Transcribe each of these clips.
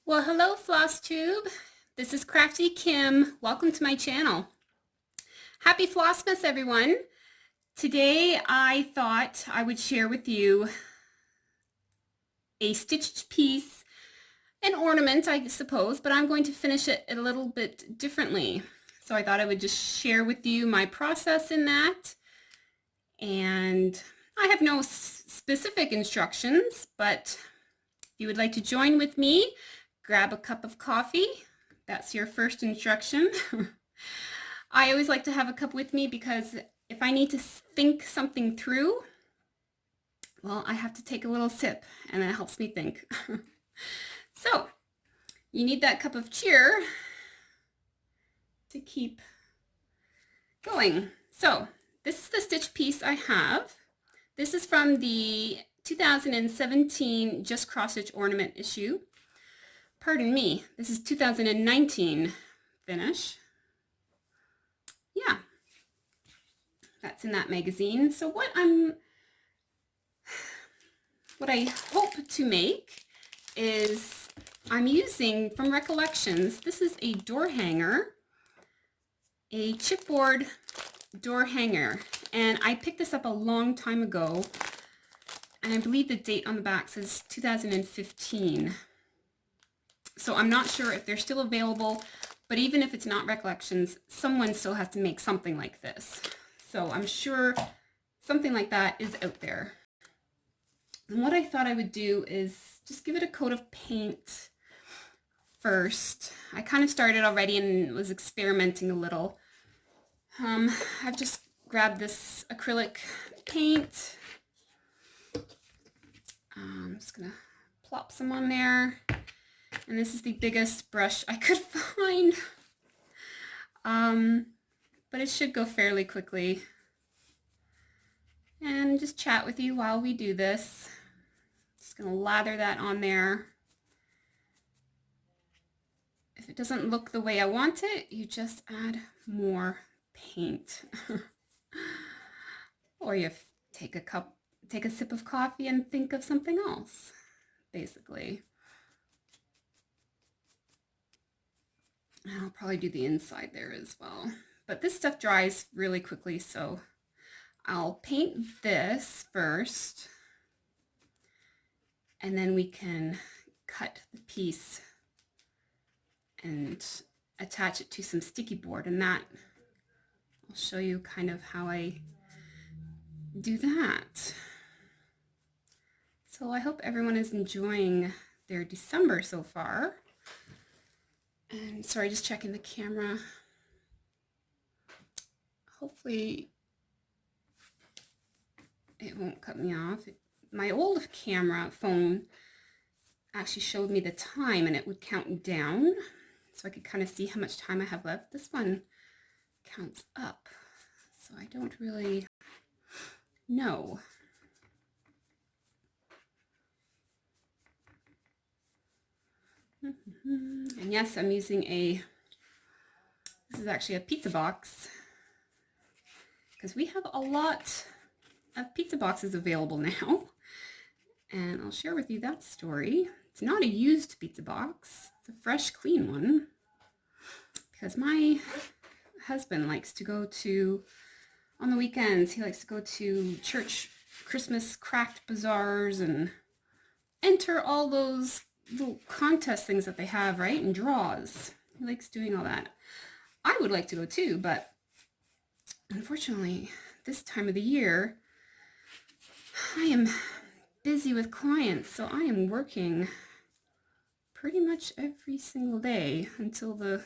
Well, hello Flosstube. This is Crafty Kim. Welcome to my channel. Happy Flossmas, everyone. Today I thought I would share with you a stitched piece, an ornament I suppose, but I'm going to finish it a little bit differently. So I thought I would just share with you my process in that. And I have no specific instructions, but if you would like to join with me, grab a cup of coffee. That's your first instruction. I always like to have a cup with me because if I need to think something through, well, I have to take a little sip and that helps me think. So you need that cup of cheer to keep going. So this is the stitch piece I have. This is from the 2017 Just Cross Stitch Ornament issue. Pardon me, this is 2019 finish. Yeah, that's in that magazine. So what I hope to make is I'm using, from Recollections, this is a door hanger, a chipboard door hanger. And I picked this up a long time ago, and I believe the date on the back says 2015. So I'm not sure if they're still available, but even if it's not Recollections, someone still has to make something like this. So I'm sure something like that is out there. And what I thought I would do is just give it a coat of paint first. I kind of started already and was experimenting a little. I've just grabbed this acrylic paint. I'm just gonna plop some on there. And this is the biggest brush I could find. But it should go fairly quickly. And just chat with you while we do this. Just gonna lather that on there. If it doesn't look the way I want it, you just add more paint. Or you take a sip of coffee and think of something else, basically. I'll probably do the inside there as well. But this stuff dries really quickly, so I'll paint this first. And then we can cut the piece and attach it to some sticky board. And that, I'll show you kind of how I do that. So I hope everyone is enjoying their December so far. And sorry, just checking the camera. Hopefully it won't cut me off. My old camera phone actually showed me the time and it would count down, so I could kind of see how much time I have left. This one counts up, so I don't really know. And yes, I'm using this is actually a pizza box, because we have a lot of pizza boxes available now. And I'll share with you that story. It's not a used pizza box, it's a fresh, clean one, because my husband likes to go to, on the weekends, he likes to go to church Christmas craft bazaars and enter all those little contest things that they have, right? And draws. He likes doing all that. I would like to go too, but unfortunately, this time of the year, I am busy with clients, so I am working pretty much every single day until the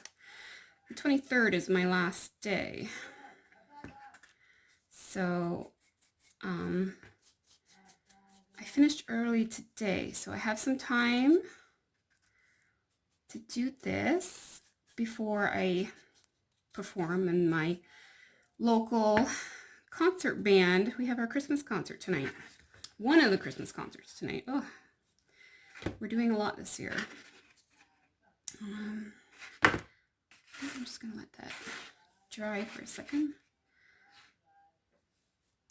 23rd is my last day. So, I finished early today, so I have some time to do this before I perform in my local concert band. We have our Christmas concert tonight. One of the Christmas concerts tonight. Oh, we're doing a lot this year. I'm just gonna let that dry for a second.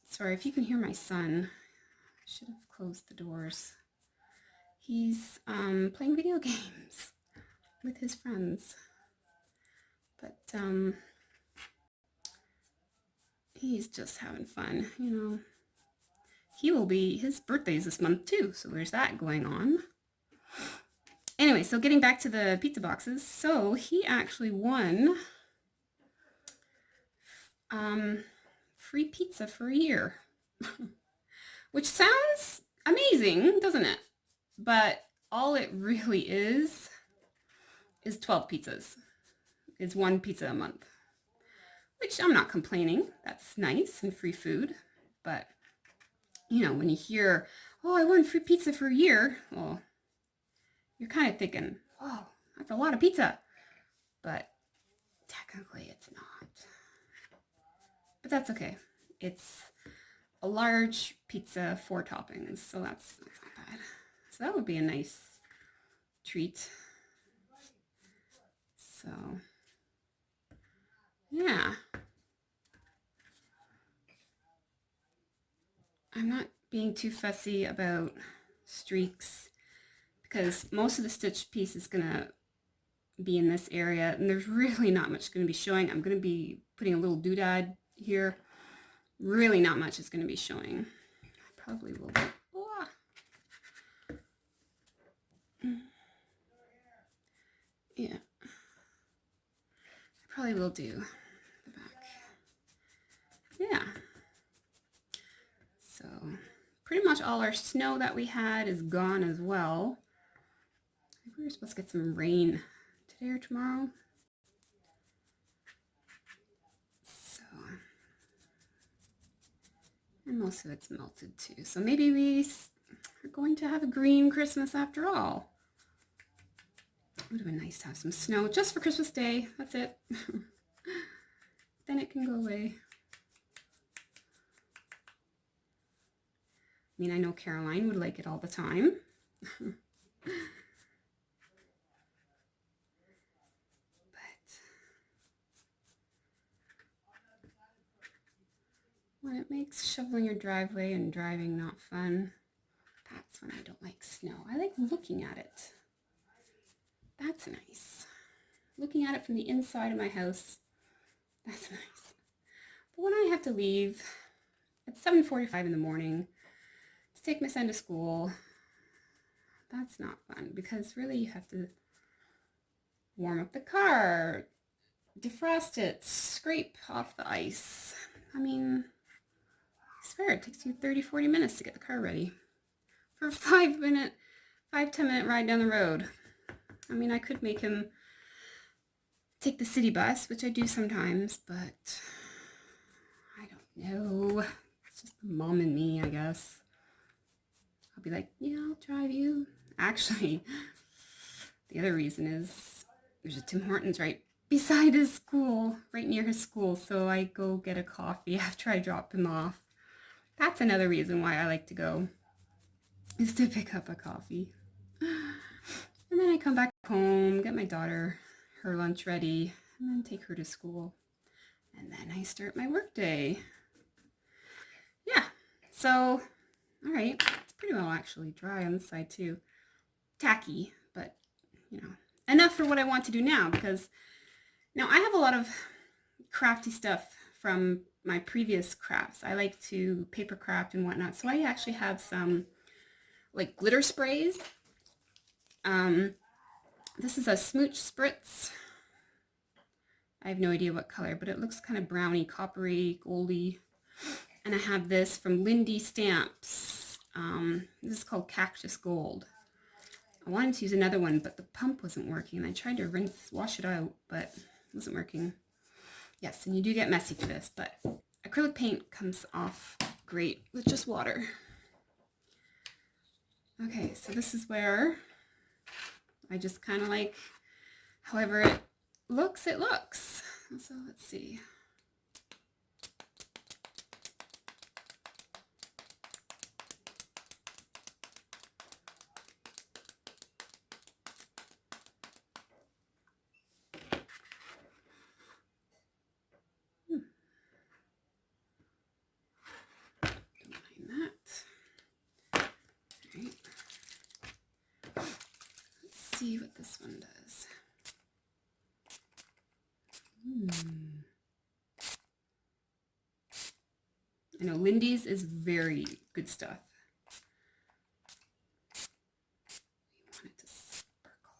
Sorry if you can hear my son. I should have closed the doors. He's playing video games. with his friends. But he's just having fun, you know. His birthday's this month too, so there's that going on. Anyway, so getting back to the pizza boxes, so he actually won free pizza for a year, which sounds amazing, doesn't it? But all it really is 12 pizzas. It's one pizza a month, which I'm not complaining. That's nice and free food. But, you know, when you hear, oh, I won free pizza for a year, well, you're kind of thinking, oh, that's a lot of pizza. But technically it's not. But that's okay. It's a large pizza, 4 toppings, so that's not bad. So that would be a nice treat. So, yeah. I'm not being too fussy about streaks because most of the stitch piece is going to be in this area and there's really not much going to be showing. I'm going to be putting a little doodad here. Really not much is going to be showing. I probably will do. Yeah. I probably will do the back. Yeah. So pretty much all our snow that we had is gone as well. I think we were supposed to get some rain today or tomorrow. So, and most of it's melted too. So maybe we are going to have a green Christmas after all. It would have been nice to have some snow just for Christmas Day. That's it. Then it can go away. I mean, I know Caroline would like it all the time. But when it makes shoveling your driveway and driving not fun, that's when I don't like snow. I like looking at it. That's nice. Looking at it from the inside of my house, that's nice. But when I have to leave at 7:45 in the morning to take my son to school, that's not fun because really you have to warm up the car, defrost it, scrape off the ice. I mean, I swear it takes you 30-40 minutes to get the car ready for a 5-10 minute ride down the road. I mean, I could make him take the city bus, which I do sometimes, but I don't know. It's just the mom and me, I guess. I'll be like, yeah, I'll drive you. Actually, the other reason is there's a Tim Hortons right beside his school, right near his school, so I go get a coffee after I drop him off. That's another reason why I like to go, is to pick up a coffee. And then I come back home, get my daughter her lunch ready, and then take her to school. And then I start my work day. Yeah, so, all right. It's pretty well actually dry on this side too. Tacky, but, you know, enough for what I want to do now, because now I have a lot of crafty stuff from my previous crafts. I like to paper craft and whatnot, so I actually have some like glitter sprays. This is a Smooch Spritz. I have no idea what color, but it looks kind of browny, coppery, goldy. And I have this from Lindy Stamps. This is called Cactus Gold. I wanted to use another one, but the pump wasn't working. And I tried to wash it out, but it wasn't working. Yes, and you do get messy for this, but acrylic paint comes off great with just water. Okay, so this is where I just kind of like, however it looks, it looks. So let's see. Don't mind that. All right. Let's see what this one does. I know Lindy's is very good stuff. We want it to sparkle.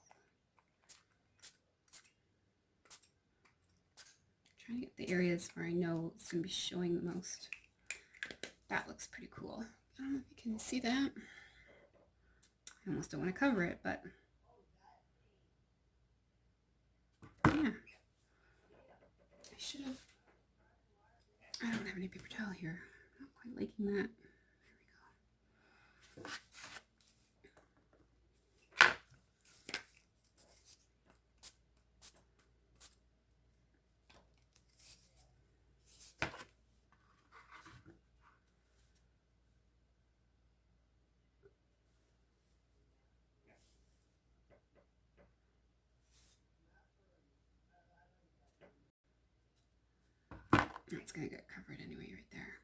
Trying to get the areas where I know it's going to be showing the most. That looks pretty cool. I don't know if you can see that. I almost don't want to cover it, but yeah. I should have. I don't have any paper towel here. Not quite liking that. There we go. It's going to get covered anyway right there.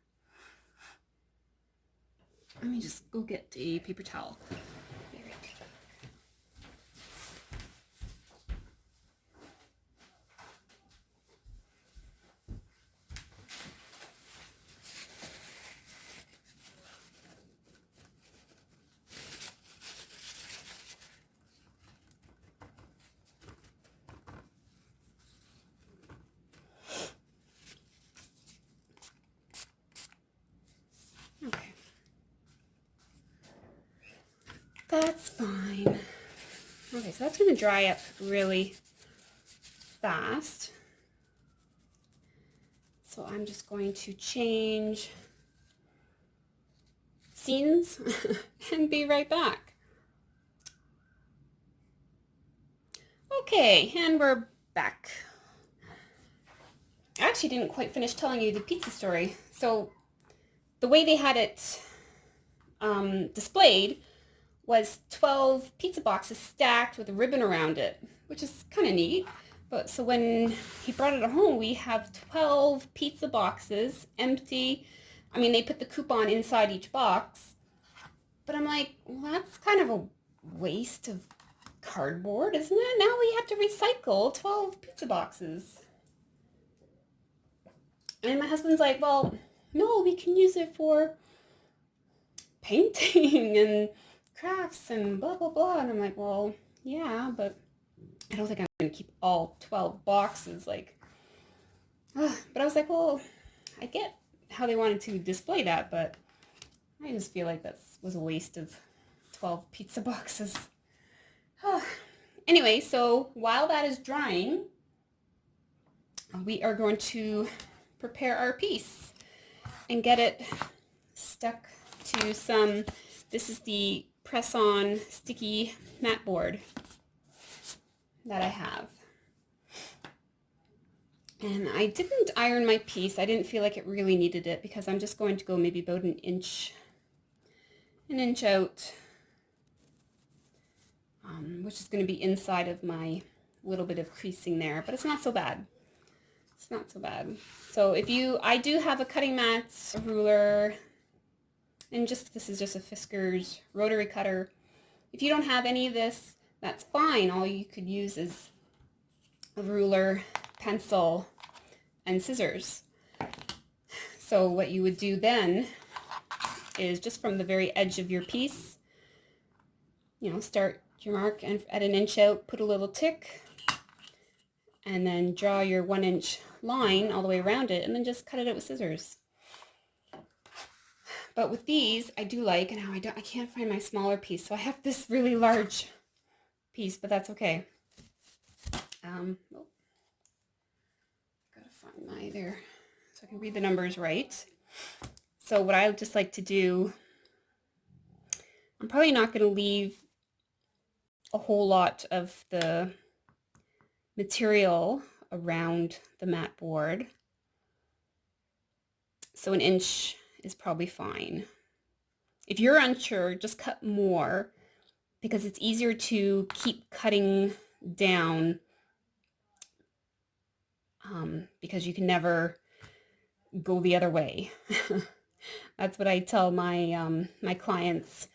Let me just go get a paper towel. Okay. That's fine. Okay, so that's going to dry up really fast. So I'm just going to change scenes and be right back. Okay, and we're back. I actually didn't quite finish telling you the pizza story. So the way they had it displayed was 12 pizza boxes stacked with a ribbon around it, which is kind of neat. But so when he brought it home, we have 12 pizza boxes empty. I mean, they put the coupon inside each box, but I'm like, well, that's kind of a waste of cardboard, isn't it? Now we have to recycle 12 pizza boxes. And my husband's like, well, no, we can use it for painting and crafts and blah, blah, blah. And I'm like, well, yeah, but I don't think I'm going to keep all 12 boxes. Like, but I was like, well, I get how they wanted to display that, but I just feel like that was a waste of 12 pizza boxes. Anyway, so while that is drying, we are going to prepare our piece and get it stuck to some, this is the press-on sticky mat board that I have. And I didn't iron my piece. I didn't feel like it really needed it because I'm just going to go maybe about an inch out, which is going to be inside of my little bit of creasing there, but it's not so bad. It's not so bad. So I do have a cutting mat, a ruler, and this is just a Fiskars rotary cutter. If you don't have any of this, that's fine. All you could use is a ruler, pencil, and scissors. So what you would do then is just from the very edge of your piece, start your mark and at an inch out, put a little tick, and then draw your 1 inch line all the way around it, and then just cut it out with scissors. But with these, I do like, and now I can't find my smaller piece, so I have this really large piece, but that's okay. Gotta find my there, so I can read the numbers right. So what I just like to do, I'm probably not going to leave a whole lot of the material around the mat board. So 1 inch is probably fine. If you're unsure, just cut more because it's easier to keep cutting down because you can never go the other way. That's what I tell my my clients.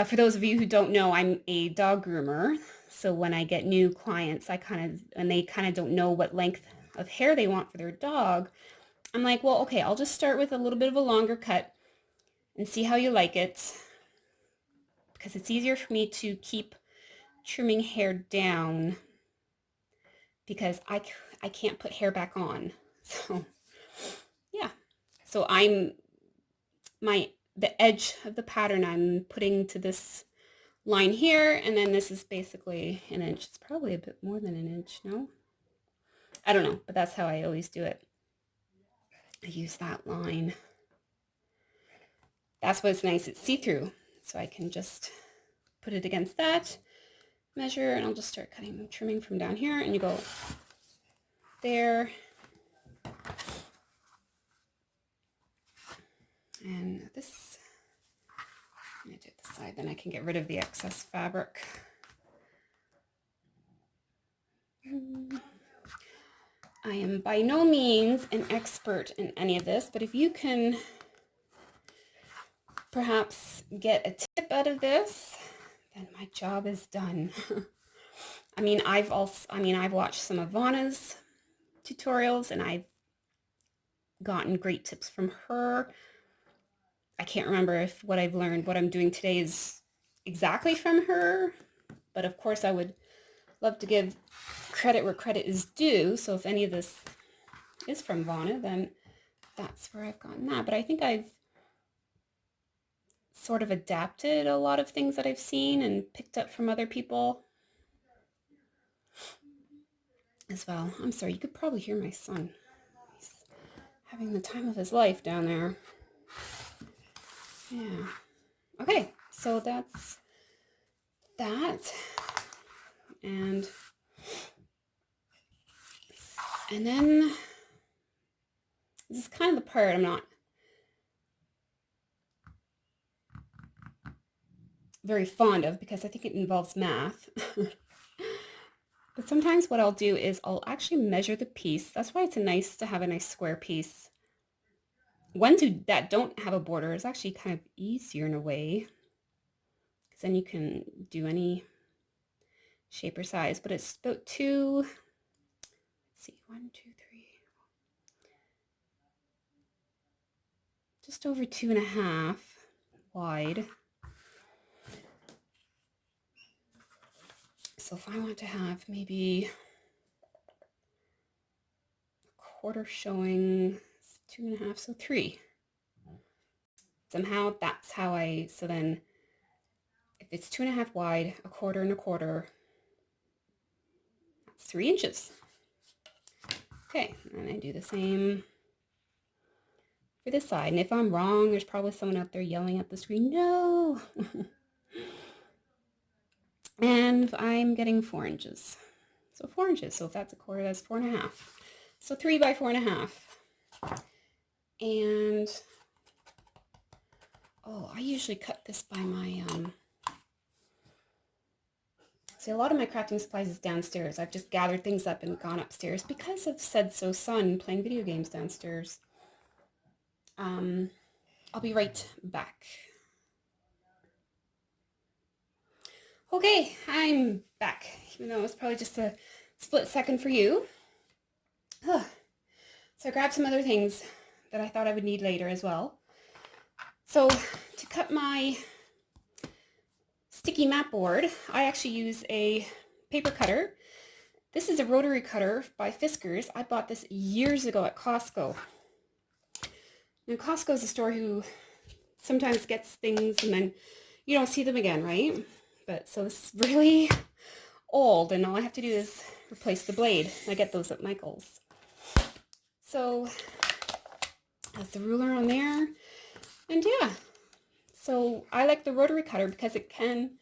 For those of you who don't know, I'm a dog groomer. So when I get new clients, and they kind of don't know what length of hair they want for their dog, I'm like, well, okay, I'll just start with a little bit of a longer cut and see how you like it, because it's easier for me to keep trimming hair down because I can't put hair back on. So yeah, so the edge of the pattern I'm putting to this line here, and then this is basically an inch. It's probably a bit more than an inch, no? I don't know, but that's how I always do it. I use that line. That's what's nice, it's see-through, so I can just put it against that, measure, and I'll just start trimming from down here, and you go there, and this, I'm going to do it this side, then I can get rid of the excess fabric. I am by no means an expert in any of this, but if you can perhaps get a tip out of this, then my job is done. I mean, I've watched some of Vanna's tutorials, and I've gotten great tips from her. I can't remember if what I've learned, what I'm doing today is exactly from her, but of course I would love to give credit where credit is due. So if any of this is from Vanna, then that's where I've gotten that. But I think I've sort of adapted a lot of things that I've seen and picked up from other people as well. I'm sorry, you could probably hear my son. He's having the time of his life down there. Yeah. Okay, so that's that. And then this is kind of the part I'm not very fond of because I think it involves math. But sometimes what I'll do is I'll actually measure the piece. That's why it's nice to have a nice square piece. Ones that don't have a border is actually kind of easier in a way, because then you can do any shape or size. But it's about 1, 2, 3, just over 2.5 wide. So if I want to have maybe a quarter showing, 2.5, so 3. Somehow that's how so then if it's 2.5 wide, a quarter and a quarter, that's 3 inches. Okay, and I do the same for this side. And if I'm wrong, there's probably someone out there yelling at the screen, no. And I'm getting 4 inches. So 4 inches. So if that's a quarter, that's 4.5. So 3 by 4.5. And oh, I usually cut this by my see, a lot of my crafting supplies is downstairs. I've just gathered things up and gone upstairs because of said so son playing video games downstairs. I'll be right back. Okay, I'm back, even though it was probably just a split second for you. So I grabbed some other things that I thought I would need later as well. So to cut my sticky mat board, I actually use a paper cutter. This is a rotary cutter by Fiskars. I bought this years ago at Costco. Now Costco is a store who sometimes gets things and then you don't see them again, right? But so this is really old, and all I have to do is replace the blade. I get those at Michael's. So that's the ruler on there. And yeah, so I like the rotary cutter because it can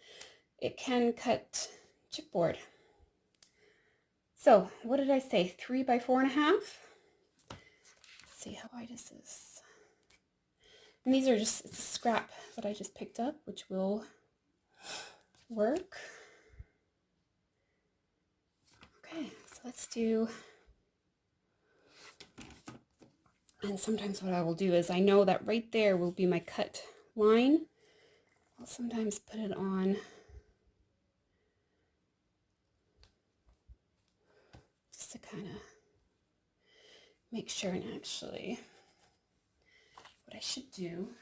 cut chipboard. So what did I say? 3 by 4.5. Let's see, how wide is this? And these are just, it's a scrap that I just picked up, which will work. Okay, so let's do, and sometimes what I will do is I know that right there will be my cut line. I'll sometimes put it on just to kind of make sure, and actually what I should do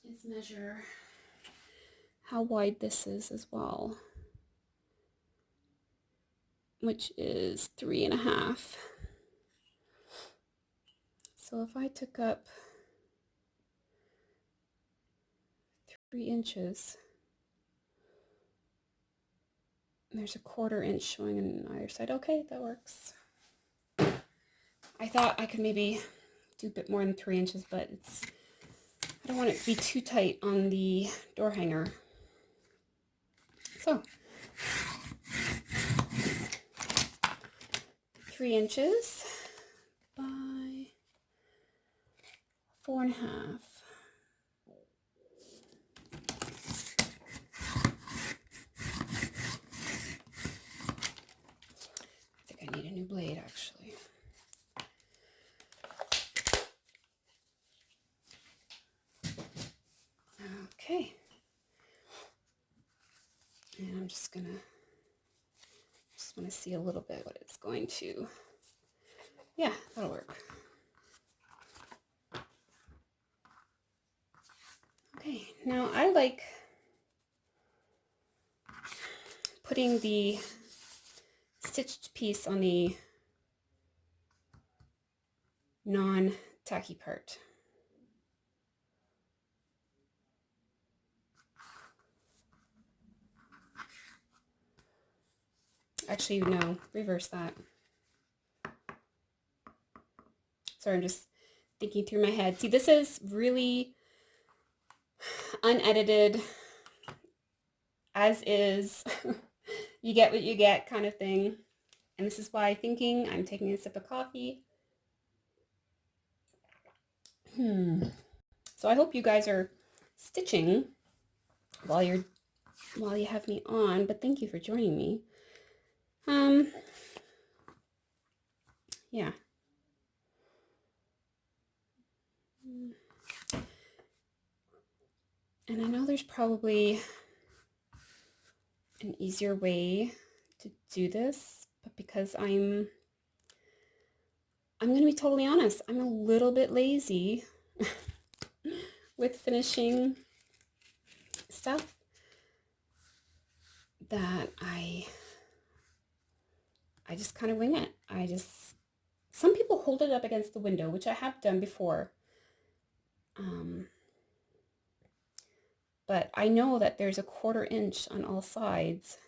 is measure how wide this is as well, which is 3.5. So if I took up 3 inches, there's a 1/4 inch showing on either side. Okay, that works. I thought I could maybe do a bit more than 3 inches, but I don't want it to be too tight on the door hanger. So 3 inches by 4.5. I think I need a new blade, actually. Okay. And I'm just want to see a little bit what it's going to. Yeah, that'll work. Okay, now I like putting the stitched piece on the non-tacky part. Actually, no, reverse that. Sorry, I'm just thinking through my head. See, this is really unedited, as is. You get what you get kind of thing. And this is why I'm taking a sip of coffee. So I hope you guys are stitching while you have me on, but thank you for joining me. Yeah. And I know there's probably an easier way to do this, but because I'm going to be totally honest, I'm a little bit lazy with finishing stuff, that I just kind of wing it. Some people hold it up against the window, which I have done before. But I know that there's a 1/4 inch on all sides,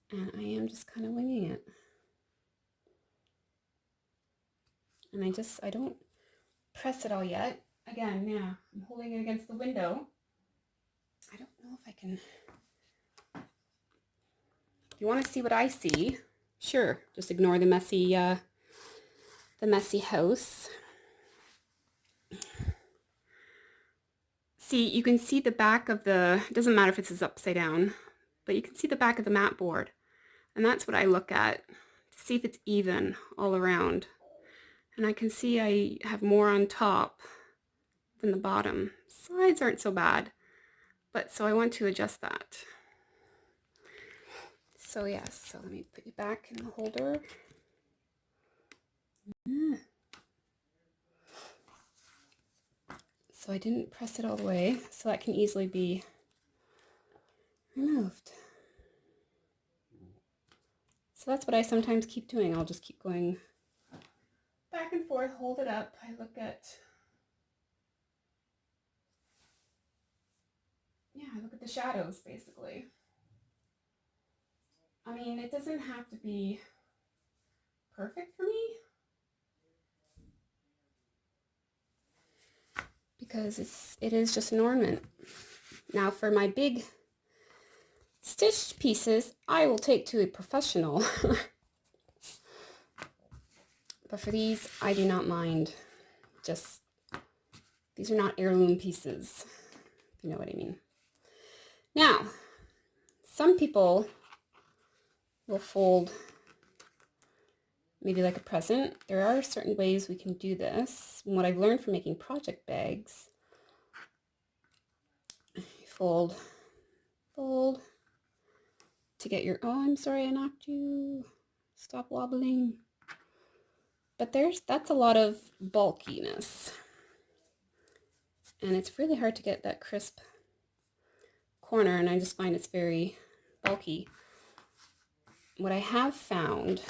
and I am just kind of winging it. And I don't press it all yet. Again, yeah, I'm holding it against the window. I don't know if I can. If you want to see what I see, sure, just ignore the messy house. See, you can see the back of it doesn't matter if it's upside down, but you can see the back of the mat board. And that's what I look at to see if it's even all around. And I can see I have more on top than the bottom. Sides aren't so bad, but so I want to adjust that. So yes, so let me put you back in the holder. So I didn't press it all the way, so that can easily be removed. So that's what I sometimes keep doing. I'll just keep going back and forth, hold it up. I look at the shadows, basically. I mean, it doesn't have to be perfect for me, because it is just an ornament. Now for my big stitched pieces, I will take to a professional. But for these, I do not mind. These are not heirloom pieces, if you know what I mean. Now, some people will fold maybe like a present. There are certain ways we can do this. And what I've learned from making project bags, you fold to get your, oh, I'm sorry, I knocked you. Stop wobbling. But that's a lot of bulkiness. And it's really hard to get that crisp corner, and I just find it's very bulky. What I have found,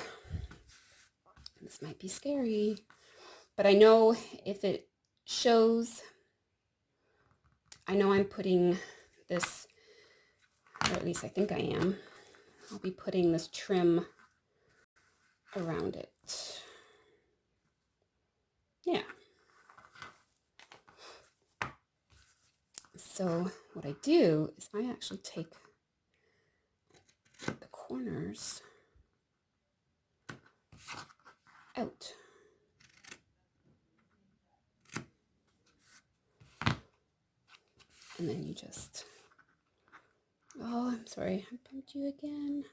this might be scary, but I know if it shows, I know I'm putting this, or at least I think I am, I'll be putting this trim around it. Yeah. So what I do is I actually take the corners out. And then you just, oh, I'm sorry, I bumped you again.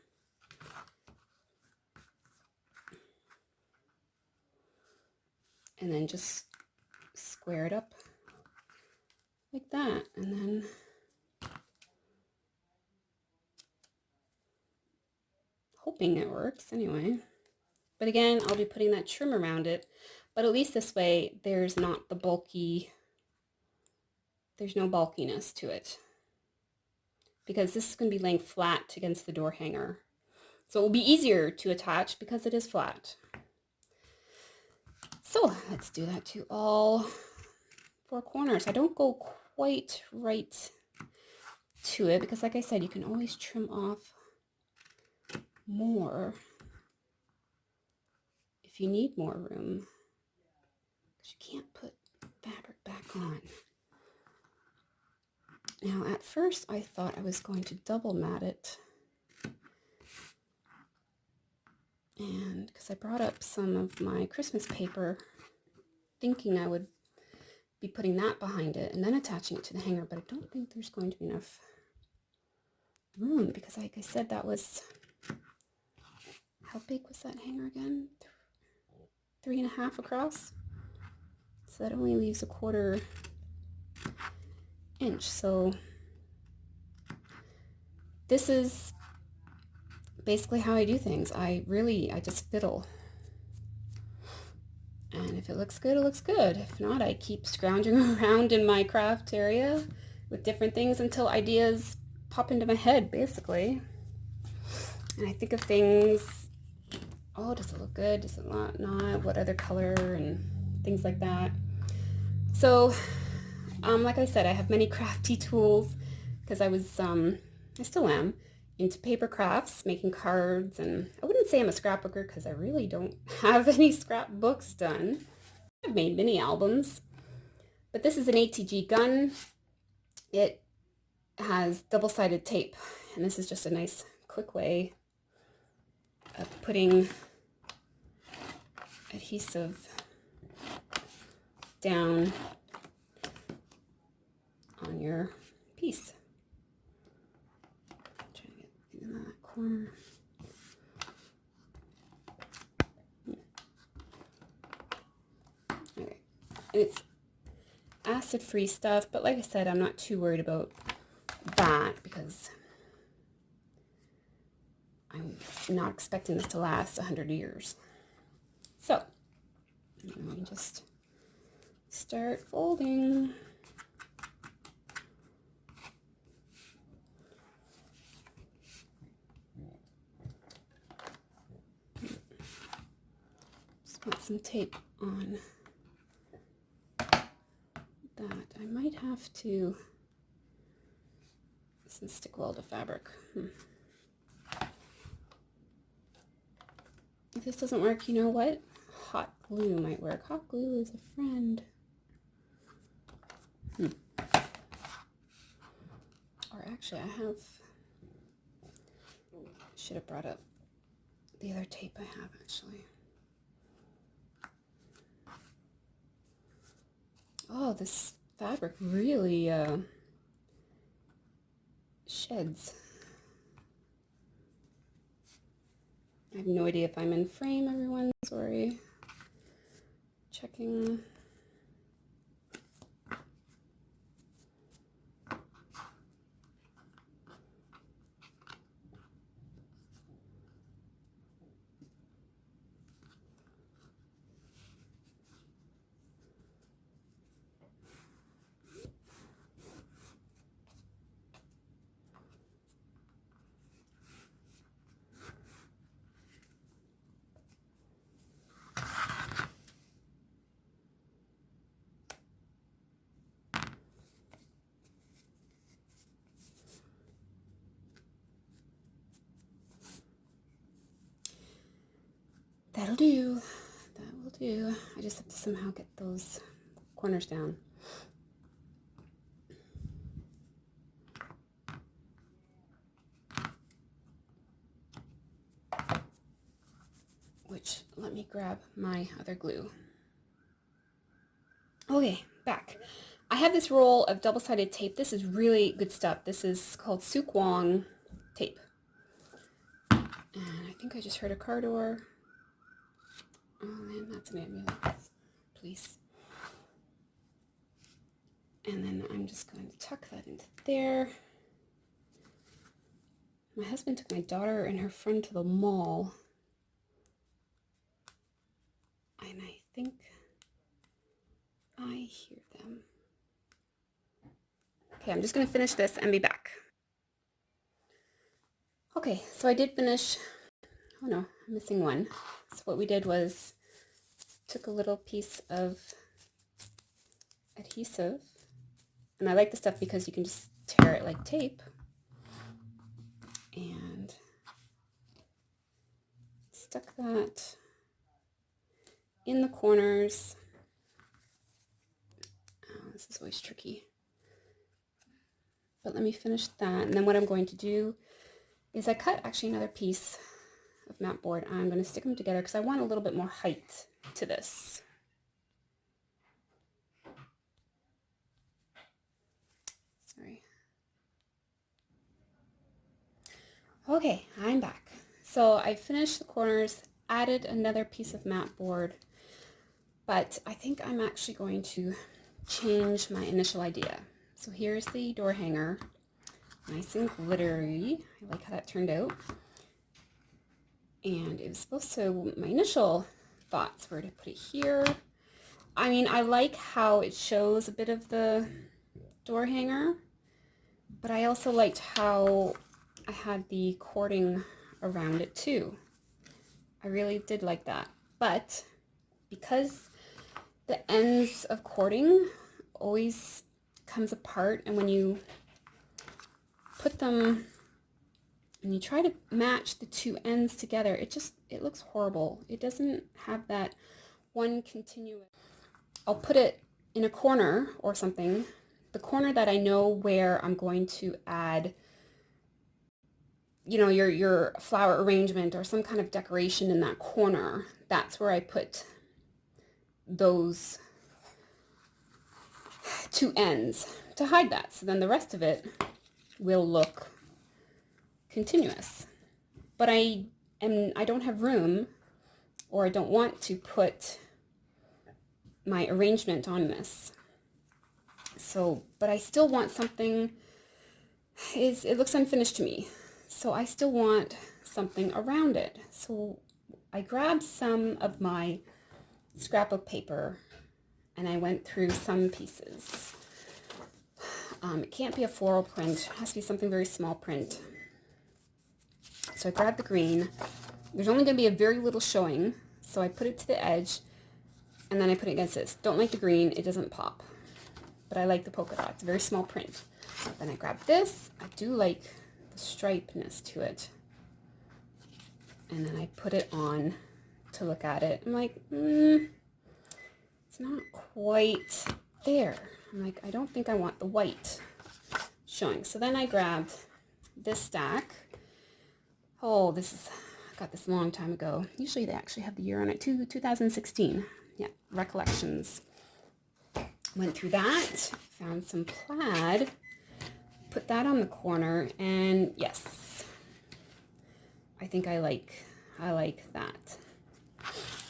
And then just square it up like that. And then hoping it works anyway. But again, I'll be putting that trim around it. But at least this way, there's not the bulky, there's no bulkiness to it. Because this is going to be laying flat against the door hanger. So it will be easier to attach because it is flat. So let's do that to all 4 corners. I don't go quite right to it because, like I said, you can always trim off more if you need more room, because you can't put fabric back on. Now at first I thought I was going to double mat it, and because I brought up some of my Christmas paper thinking I would be putting that behind it and then attaching it to the hanger, but I don't think there's going to be enough room because, like I said, that was, how big was that hanger again? 3.5 across. So that only leaves a 1/4 inch. So this is basically how I do things. I just fiddle. And if it looks good, it looks good. If not, I keep scrounging around in my craft area with different things until ideas pop into my head, basically. And I think of things, oh, does it look good? Does it not? What other color? And things like that. So, like I said, I have many crafty tools because I was, I still am, into paper crafts, making cards, and I wouldn't say I'm a scrapbooker because I really don't have any scrapbooks done. I've made mini albums, but this is an ATG gun. It has double-sided tape, and this is just a nice, quick way of putting adhesive down on your piece. Trying to get in that corner. Okay, and it's acid-free stuff, but like I said, I'm not too worried about that because I'm not expecting this to last 100 years. So, let me just start folding. Just put some tape on that. I might have to, this doesn't stick well to fabric. If this doesn't work, you know what? Hot glue might work. Hot glue is a friend. Or actually, should have brought up the other tape I have, actually. Oh, this fabric really sheds. I have no idea if I'm in frame, everyone. Sorry. Checking. That'll do. That will do. I just have to somehow get those corners down. Which, let me grab my other glue. Okay, back. I have this roll of double-sided tape. This is really good stuff. This is called Suk Wong tape. And I think I just heard a car door. Oh man, that's an ambulance. Please. And then I'm just going to tuck that into there. My husband took my daughter and her friend to the mall. And I think I hear them. Okay, I'm just going to finish this and be back. Okay, so I did finish. Oh no, I'm missing one. So what we did was took a little piece of adhesive, and I like the stuff because you can just tear it like tape, and stuck that in the corners. Oh, this is always tricky. But let me finish that, and then what I'm going to do is I cut actually another piece of mat board. I'm going to stick them together because I want a little bit more height to this. Sorry. Okay, I'm back. So I finished the corners, added another piece of mat board, but I think I'm actually going to change my initial idea. So here's the door hanger, nice and glittery. I like how that turned out. And it was supposed to, my initial thoughts were to put it here. I mean, I like how it shows a bit of the door hanger, but I also liked how I had the cording around it too. I really did like that. But because the ends of cording always comes apart, and when you put them and you try to match the two ends together, it looks horrible. It doesn't have that one continuous. I'll put it in a corner or something, the corner that I know where I'm going to add, you know, your flower arrangement or some kind of decoration in that corner. That's where I put those two ends to hide that. So then the rest of it will look continuous. But I don't have room, or I don't want to put my arrangement on this. So, but I still want something, it looks unfinished to me. So I still want something around it. So I grabbed some of my scrapbook paper and I went through some pieces. It can't be a floral print. It has to be something very small print. So I grabbed the green. There's only going to be a very little showing, so I put it to the edge, and then I put it against this. Don't like the green, it doesn't pop. But I like the polka dot. It's a very small print. Then I grabbed this. I do like the stripeness to it. And then I put it on to look at it. I'm like, it's not quite there. I'm like, I don't think I want the white showing. So then I grabbed this stack. Oh, I got this a long time ago. Usually they actually have the year on it, 2016. Yeah, recollections. Went through that, found some plaid, put that on the corner, and yes, I think I like that.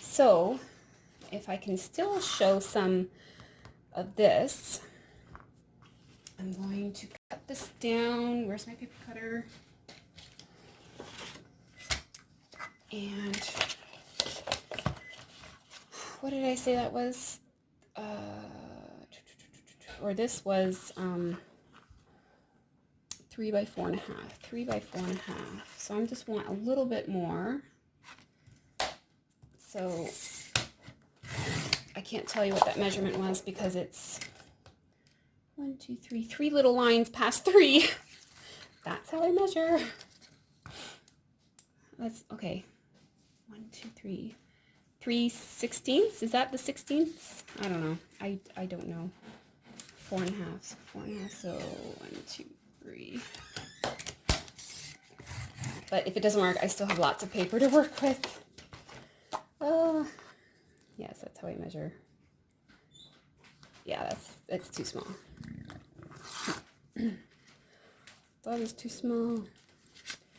So if I can still show some of this, I'm going to cut this down. Where's my paper cutter? And what did I say that was? Or this was 3 by 4.5. 3 by 4.5. So I just want a little bit more. So I can't tell you what that measurement was because it's 1, 2, 3, 3 little lines past 3. That's how I measure. Okay. 1, 2, 3. 3/16. Is that the 16th? I don't know. I don't know. 4.5. So 4.5. So 1, 2, 3. But if it doesn't work, I still have lots of paper to work with. Yes, that's how I measure. Yeah, that's too small. That is too small.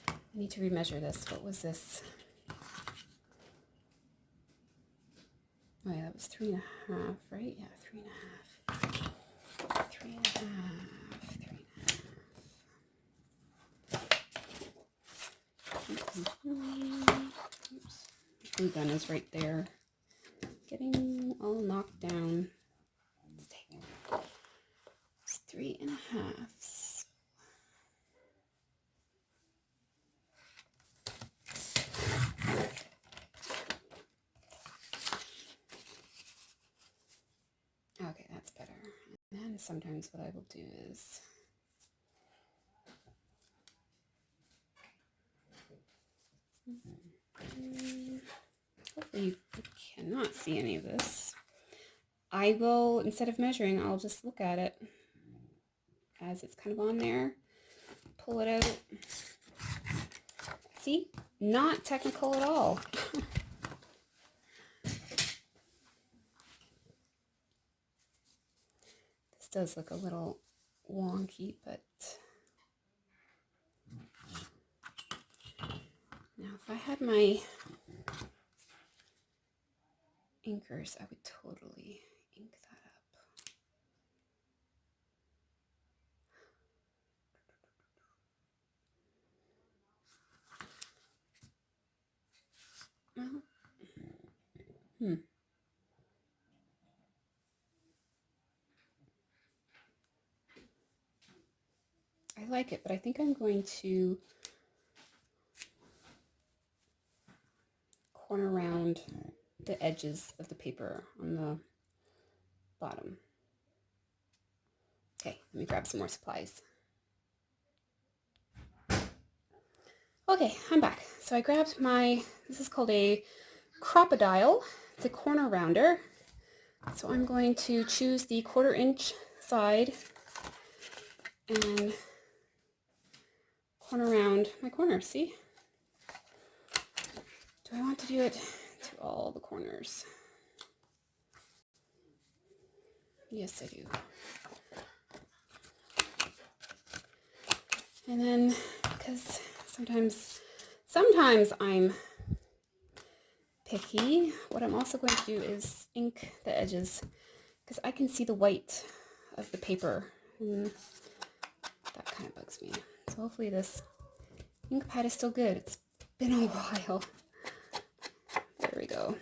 I need to remeasure this. What was this? Oh yeah, that was 3.5, right? Yeah, 3.5. 3.5. 3.5. Oops. Glue gun is right there. Getting all knocked down. Let's take it. It's 3.5. Okay, that's better. And then sometimes what I will do is hopefully you cannot see any of this. I will, instead of measuring, I'll just look at it as it's kind of on there. Pull it out. See? Not technical at all. This does look a little wonky, but now if I had my inkers, I would totally ink that up. Well, I like it, but I think I'm going to corner around the edges of the paper on the bottom. Okay, let me grab some more supplies. Okay, I'm back. So I grabbed this is called a crocodile. It's a corner rounder. So I'm going to choose the 1/4 inch side and corner around my corners, see? Do I want to do it to all the corners? Yes, I do. And then, because sometimes I'm picky, what I'm also going to do is ink the edges, because I can see the white of the paper, and that kind of bugs me. So hopefully this ink pad is still good. It's been a while. There we go.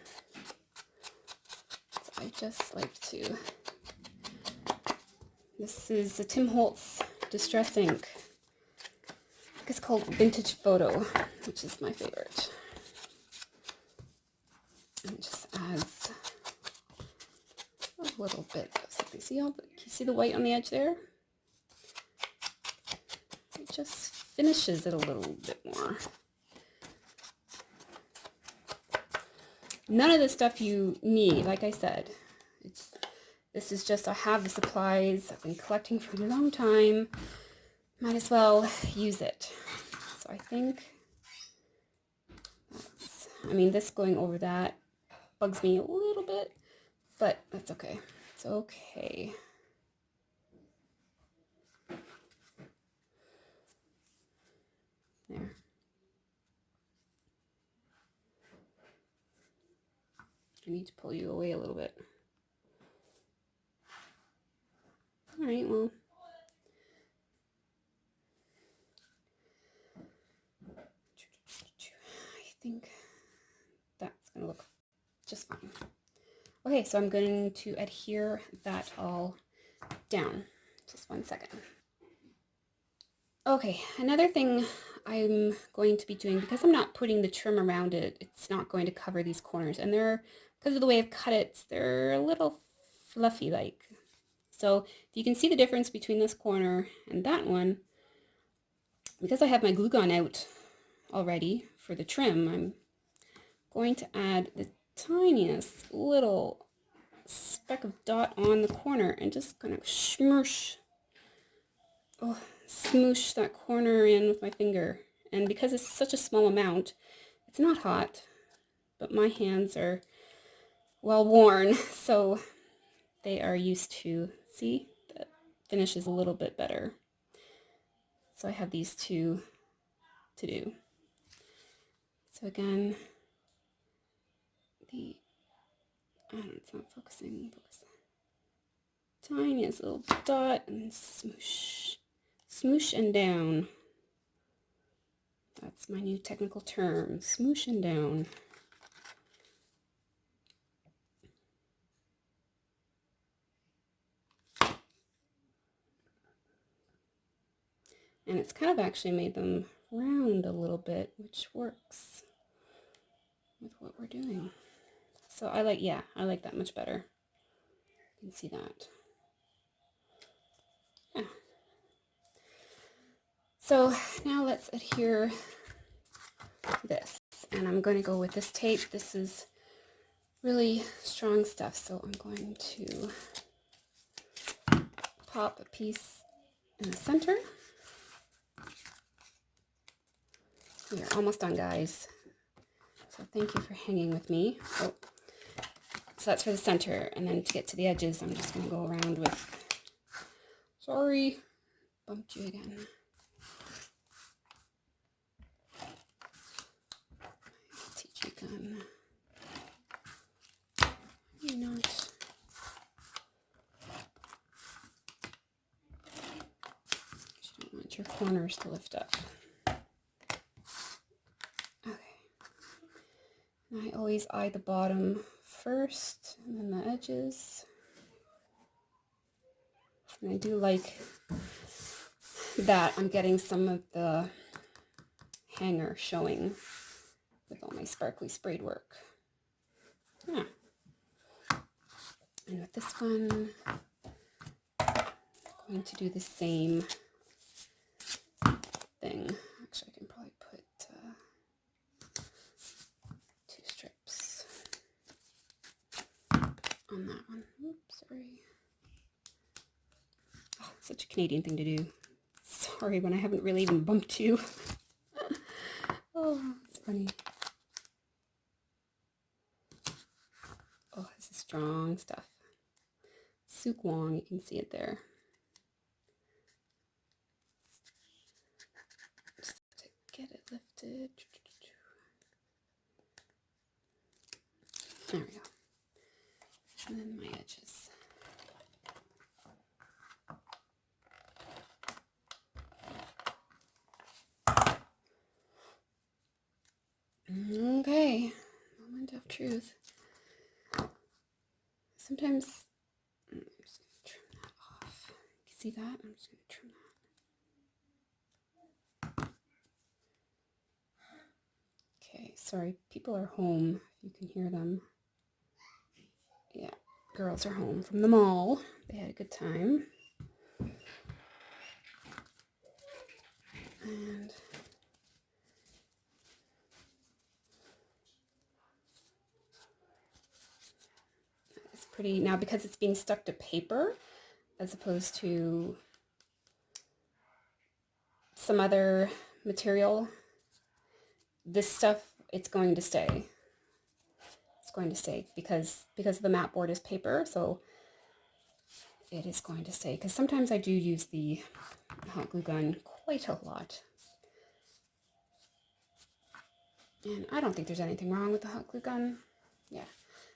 So I just like to, this is a Tim Holtz Distress ink. It's called Vintage Photo, which is my favorite. And it just adds a little bit of something. See can you see the white on the edge there? It just finishes it a little bit more. None of the stuff you need, like I said. This is just, I have the supplies I've been collecting for a long time. Might as well use it. So I think this going over that bugs me a little bit, but that's okay. It's okay. There. I need to pull you away a little bit. All right, well. I think that's going to look just fine. Okay, so I'm going to adhere that all down. Just 1 second. Okay, another thing I'm going to be doing, because I'm not putting the trim around it, it's not going to cover these corners. And because of the way I've cut it, they're a little fluffy like. So if you can see the difference between this corner and that one, because I have my glue gun out already for the trim, I'm going to add tiniest little speck of dot on the corner and just gonna smoosh, smoosh that corner in with my finger. And because it's such a small amount, it's not hot, but my hands are well worn, so they are used to, see, the finish is a little bit better. So I have these two to do. So again, it's not focusing. Tiniest little dot and smoosh, smoosh and down. That's my new technical term, smoosh and down. And it's kind of actually made them round a little bit, which works with what we're doing. So I like that much better. You can see that. Yeah. So now let's adhere this. And I'm going to go with this tape. This is really strong stuff, so I'm going to pop a piece in the center. We are almost done, guys. So thank you for hanging with me. Oh, so that's for the center, and then to get to the edges, I'm just going to go around with, sorry, bumped you again. Teaching gun. Maybe not. You don't want your corners to lift up. Okay. And I always eye the bottom first, and then the edges. And I do like that I'm getting some of the hanger showing with all my sparkly sprayed work. Yeah. And with this one, I'm going to do the same thing. Actually, I can probably put 2 strips on that one. Oops, sorry. Oh, such a Canadian thing to do. Sorry when I haven't really even bumped you. Oh, it's funny. Oh, this is strong stuff. Suk Wong, you can see it there. Just have to get it lifted. There we go. And then my edges. Okay, moment of truth. Sometimes, I'm just going to trim that off. You see that? I'm just going to trim that. Okay, sorry, people are home, if you can hear them. Yeah, girls are home from the mall. They had a good time. And it's pretty, now because it's being stuck to paper as opposed to some other material, this stuff, it's going to stay. It's going to stay because the mat board is paper, so it is going to stay. Because sometimes I do use the hot glue gun quite a lot. And I don't think there's anything wrong with the hot glue gun. Yeah.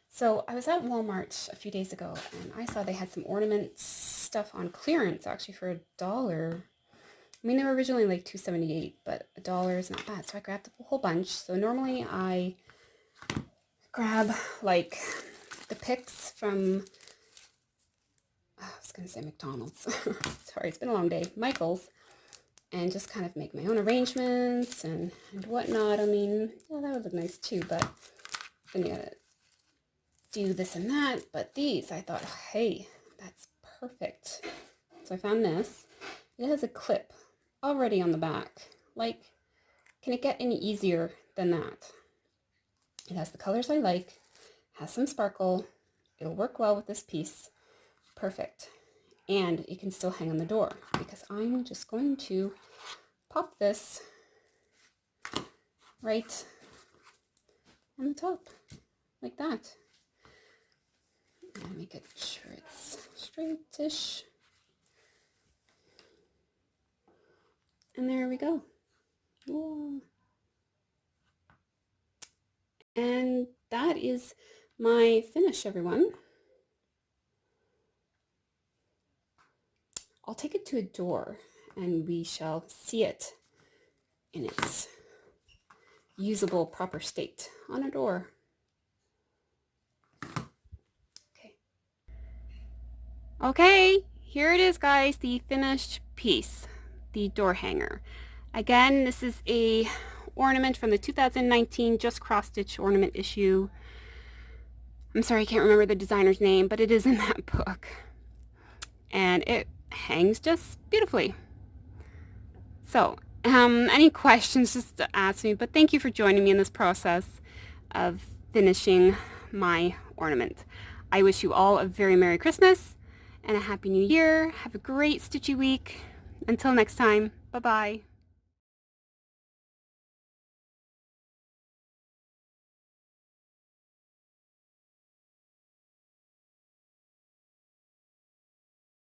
So I was at Walmart a few days ago and I saw they had some ornament stuff on clearance actually for $1. I mean, they were originally like $2.78, but $1 is not bad. So I grabbed a whole bunch. So normally I grab like the picks from, I was going to say McDonald's. Sorry, it's been a long day. Michael's. And just kind of make my own arrangements and whatnot. I mean, yeah, that would look nice too, but then you gotta do this and that. But these, I thought, hey, that's perfect. So I found this. It has a clip already on the back. Like, can it get any easier than that? It has the colors I like. Has some sparkle. It'll work well with this piece. Perfect. And it can still hang on the door because I'm just going to pop this right on the top like that. And make it sure it's straightish. And there we go. Whoa. And that is my finish, everyone. I'll take it to a door and we shall see it in its usable proper state on a door. Okay, here it is, guys, the finished piece, the door hanger. Again, this is a ornament from the 2019 Just Cross Stitch ornament issue. I'm sorry, I can't remember the designer's name, but it is in that book. And it hangs just beautifully. So, any questions, just ask me, but thank you for joining me in this process of finishing my ornament. I wish you all a very Merry Christmas and a Happy New Year. Have a great stitchy week. Until next time, bye-bye.